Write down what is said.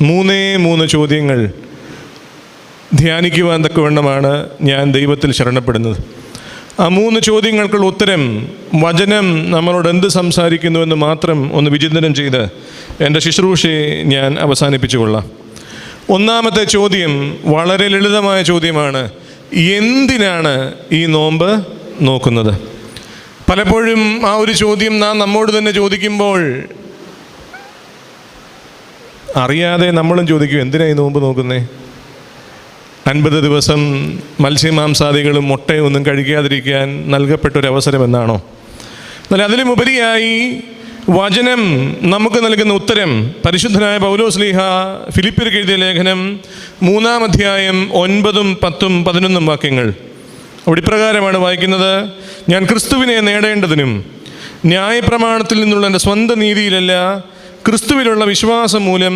മൂന്ന് ചോദ്യങ്ങൾ ധ്യാനിക്കുവാൻ തക്കവണ്ണമാണ് ഞാൻ ദൈവത്തിൽ ശരണപ്പെടുന്നത്. ആ 3 ചോദ്യങ്ങൾക്കുള്ള ഉത്തരം വചനം നമ്മളോട് എന്ത് സംസാരിക്കുന്നുവെന്ന് മാത്രം ഒന്ന് വിചിന്തനം ചെയ്ത് എൻ്റെ ശുശ്രൂഷയെ ഞാൻ അവസാനിപ്പിച്ചുകൊള്ളാം. ഒന്നാമത്തെ ചോദ്യം വളരെ ലളിതമായ ചോദ്യമാണ്: എന്തിനാണ് ഈ നോമ്പ് നോക്കുന്നത്? പലപ്പോഴും ആ ഒരു ചോദ്യം നാം നമ്മോട് തന്നെ ചോദിക്കുമ്പോൾ അറിയാതെ നമ്മളും ചോദിക്കും, എന്തിനാണ് ഈ നോമ്പ് നോക്കുന്നേ? 50 ദിവസം മത്സ്യമാംസാദികളും മുട്ടയും ഒന്നും കഴിക്കാതിരിക്കാൻ നൽകപ്പെട്ടൊരവസരം എന്നാണോ? എന്നാൽ അതിലുമുപരിയായി വചനം നമുക്ക് നൽകുന്ന ഉത്തരം പരിശുദ്ധനായ പൗലോസ് ലീഹ ഫിലിപ്പിയർക്ക് എഴുതിയ ലേഖനം 3-ാം അധ്യായം 9, 10, 11 വാക്യങ്ങൾ. അവിടെ ഇപ്രകാരമാണ് വായിക്കുന്നത്: ഞാൻ ക്രിസ്തുവിനെ നേടേണ്ടതിനും ന്യായപ്രമാണത്തിൽ നിന്നുള്ള എൻ്റെ സ്വന്തം നീതിയിലല്ല, ക്രിസ്തുവിലുള്ള വിശ്വാസം മൂലം